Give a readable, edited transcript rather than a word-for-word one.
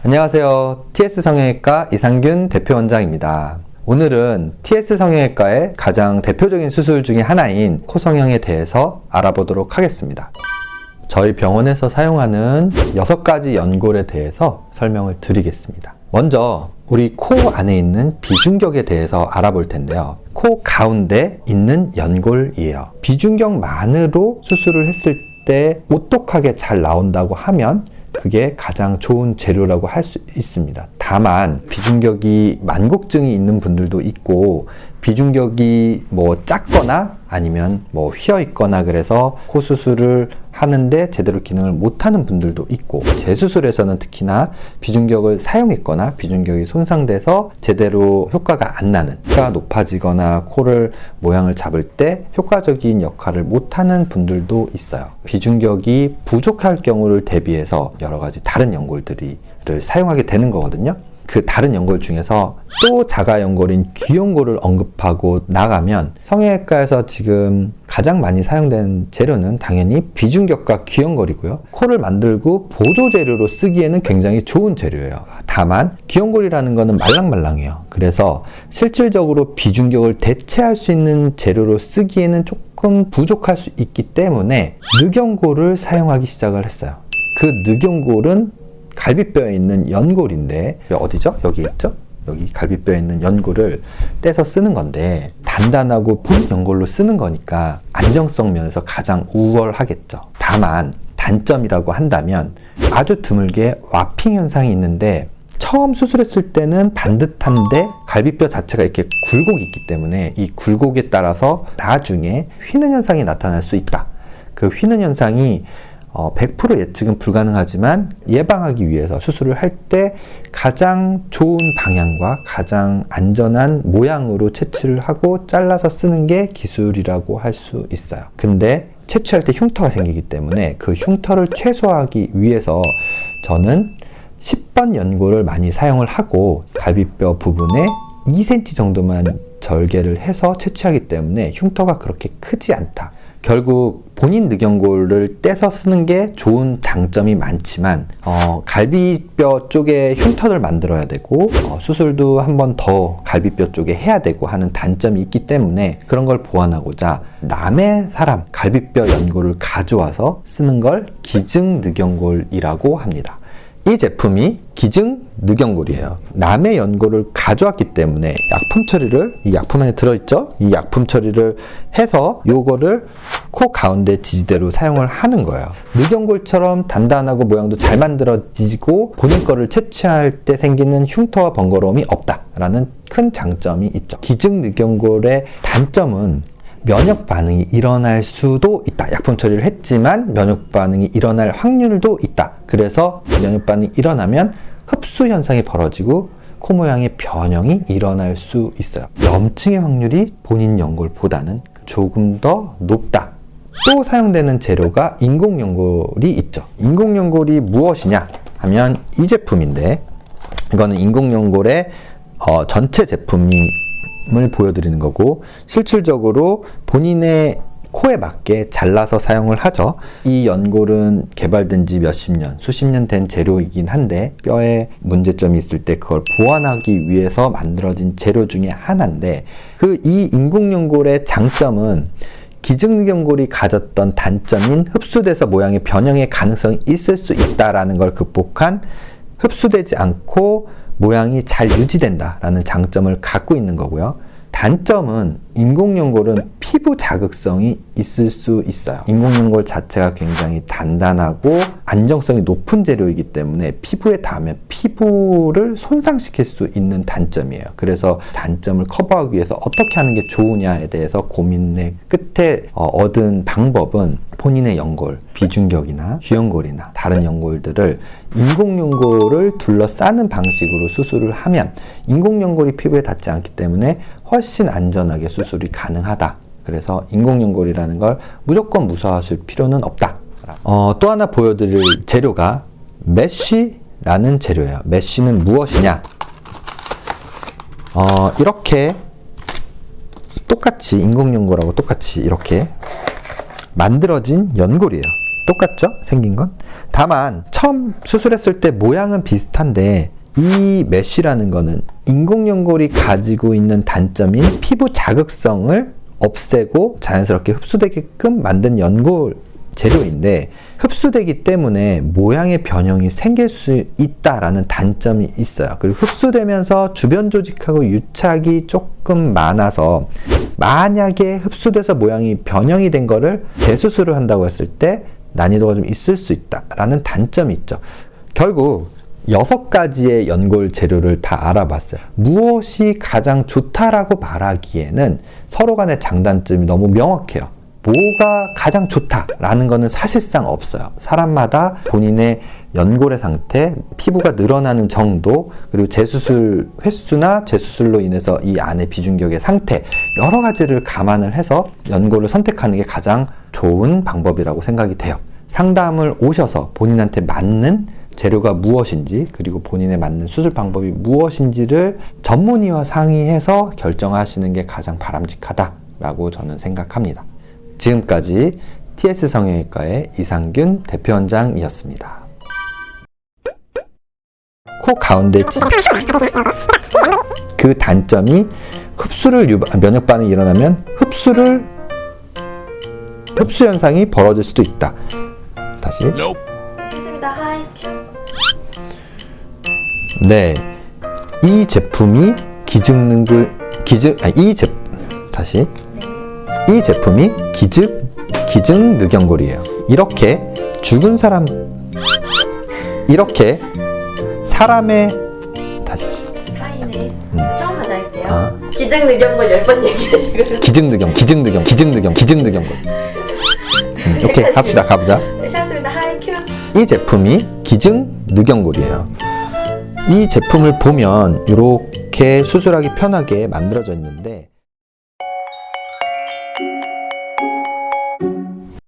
안녕하세요. TS 성형외과 이상균 대표원장입니다. 오늘은 TS 성형외과의 가장 대표적인 수술 중에 하나인 코 성형에 대해서 알아보도록 하겠습니다. 저희 병원에서 사용하는 6가지 연골에 대해서 설명을 드리겠습니다. 먼저 우리 코 안에 있는 비중격에 대해서 알아볼 텐데요. 코 가운데 있는 연골이에요. 비중격만으로 수술을 했을 때 오똑하게 잘 나온다고 하면 그게 가장 좋은 재료라고 할 수 있습니다. 다만 비중격이 만곡증이 있는 분들도 있고 비중격이 작거나 아니면 휘어 있거나 그래서 코 수술을 하는데 제대로 기능을 못하는 분들도 있고, 재수술에서는 특히나 비중격을 사용했거나 비중격이 손상돼서 제대로 효과가 안 나는, 코가 높아지거나 코를 모양을 잡을 때 효과적인 역할을 못하는 분들도 있어요. 비중격이 부족할 경우를 대비해서 여러 가지 다른 연골들을 사용하게 되는 거거든요. 그 다른 연골 중에서 또 자가 연골인 귀연골을 언급하고 나가면, 성형외과에서 지금 가장 많이 사용되는 재료는 당연히 비중격과 귀연골이고요. 코를 만들고 보조 재료로 쓰기에는 굉장히 좋은 재료예요. 다만 귀연골이라는 거는 말랑말랑해요. 그래서 실질적으로 비중격을 대체할 수 있는 재료로 쓰기에는 조금 부족할 수 있기 때문에 늑연골을 사용하기 시작을 했어요. 그 늑연골은 갈비뼈에 있는 연골인데, 어디죠? 여기 있죠? 여기 갈비뼈에 있는 연골을 떼서 쓰는 건데, 단단하고 본 연골로 쓰는 거니까 안정성 면에서 가장 우월하겠죠. 다만 단점이라고 한다면 아주 드물게 와핑 현상이 있는데, 처음 수술했을 때는 반듯한데 갈비뼈 자체가 이렇게 굴곡이 있기 때문에 이 굴곡에 따라서 나중에 휘는 현상이 나타날 수 있다. 그 휘는 현상이 100% 예측은 불가능하지만 예방하기 위해서 수술을 할 때 가장 좋은 방향과 가장 안전한 모양으로 채취를 하고 잘라서 쓰는 게 기술이라고 할 수 있어요. 근데 채취할 때 흉터가 생기기 때문에 그 흉터를 최소화하기 위해서 저는 10번 연골을 많이 사용을 하고 갈비뼈 부분에 2cm 정도만 절개를 해서 채취하기 때문에 흉터가 그렇게 크지 않다. 결국 본인 늑연골을 떼서 쓰는 게 좋은 장점이 많지만 갈비뼈 쪽에 흉터를 만들어야 되고 수술도 한 번 더 갈비뼈 쪽에 해야 되고 하는 단점이 있기 때문에 그런 걸 보완하고자 남의 사람 갈비뼈 연골을 가져와서 쓰는 걸 기증 늑연골이라고 합니다. 이 제품이 기증 늑연골이에요. 남의 연골을 가져왔기 때문에 약품 처리를, 이 약품 안에 들어있죠? 이 약품 처리를 해서 요거를 코 가운데 지지대로 사용을 하는 거예요. 늑연골처럼 단단하고 모양도 잘 만들어지고 본인 거를 채취할 때 생기는 흉터와 번거로움이 없다라는 큰 장점이 있죠. 기증 늑연골의 단점은 면역 반응이 일어날 수도 있다. 약품 처리를 했지만 면역 반응이 일어날 확률도 있다. 그래서 면역 반응이 일어나면 흡수 현상이 벌어지고 코 모양의 변형이 일어날 수 있어요. 염증의 확률이 본인 연골보다는 조금 더 높다. 또 사용되는 재료가 인공연골이 있죠. 인공연골이 무엇이냐 하면 이 제품인데, 이거는 인공연골의 전체 제품을 보여드리는 거고, 실질적으로 본인의 코에 맞게 잘라서 사용을 하죠. 이 연골은 개발된 지 몇십 년, 수십 년 된 재료이긴 한데 뼈에 문제점이 있을 때 그걸 보완하기 위해서 만들어진 재료 중에 하나인데, 이 인공연골의 장점은 기증 늑연골이 가졌던 단점인 흡수돼서 모양의 변형의 가능성이 있을 수 있다라는 걸 극복한, 흡수되지 않고 모양이 잘 유지된다라는 장점을 갖고 있는 거고요. 단점은 인공연골은 피부 자극성이 있을 수 있어요. 인공연골 자체가 굉장히 단단하고 안정성이 높은 재료이기 때문에 피부에 닿으면 피부를 손상시킬 수 있는 단점이에요. 그래서 단점을 커버하기 위해서 어떻게 하는 게 좋으냐에 대해서 고민의 끝에 얻은 방법은 본인의 연골, 비중격이나 귀연골이나 다른 연골들을 인공연골을 둘러싸는 방식으로 수술을 하면 인공연골이 피부에 닿지 않기 때문에 훨씬 안전하게 수술이 가능하다. 그래서 인공연골이라는 걸 무조건 무서워하실 필요는 없다. 또 하나 보여드릴 재료가 메쉬라는 재료예요. 메쉬는 무엇이냐? 이렇게 똑같이 인공연골하고 똑같이 이렇게 만들어진 연골이에요. 똑같죠? 생긴 건. 다만 처음 수술했을 때 모양은 비슷한데 이 메쉬라는 거는 인공연골이 가지고 있는 단점인 피부 자극성을 없애고 자연스럽게 흡수되게끔 만든 연골 재료인데, 흡수되기 때문에 모양의 변형이 생길 수 있다라는 단점이 있어요. 그리고 흡수되면서 주변 조직하고 유착이 조금 많아서 만약에 흡수돼서 모양이 변형이 된 거를 재수술을 한다고 했을 때 난이도가 좀 있을 수 있다라는 단점이 있죠. 결국 6가지의 연골 재료를 다 알아봤어요. 무엇이 가장 좋다라고 말하기에는 서로 간의 장단점이 너무 명확해요. 뭐가 가장 좋다라는 거는 사실상 없어요. 사람마다 본인의 연골의 상태, 피부가 늘어나는 정도, 그리고 재수술 횟수나 재수술로 인해서 이 안의 비중격의 상태, 여러 가지를 감안을 해서 연골을 선택하는 게 가장 좋은 방법이라고 생각이 돼요. 상담을 오셔서 본인한테 맞는 재료가 무엇인지, 그리고 본인에 맞는 수술 방법이 무엇인지를 전문의와 상의해서 결정하시는 게 가장 바람직하다라고 저는 생각합니다. 지금까지 TS 성형외과의 이상균 대표원장이었습니다. 코 가운데 그 단점이 면역 반응이 일어나면 흡수 현상이 벌어질 수도 있다. 다시. 좋습니다. 하이 큐. 네, 이 제품이 이 제품이 기증 늑연골이에요. 이렇게 사람의 다시 하이네. 처음 다시 할게요. 기증 늑연골 10번 얘기하시거든요. 기증 늑연골. 오케이, 합시다. 가보자. 네, 시작했습니다. 하이 큐. 이 제품이 기증 늑연골이에요. 이 제품을 보면 이렇게 수술하기 편하게 만들어져 있는데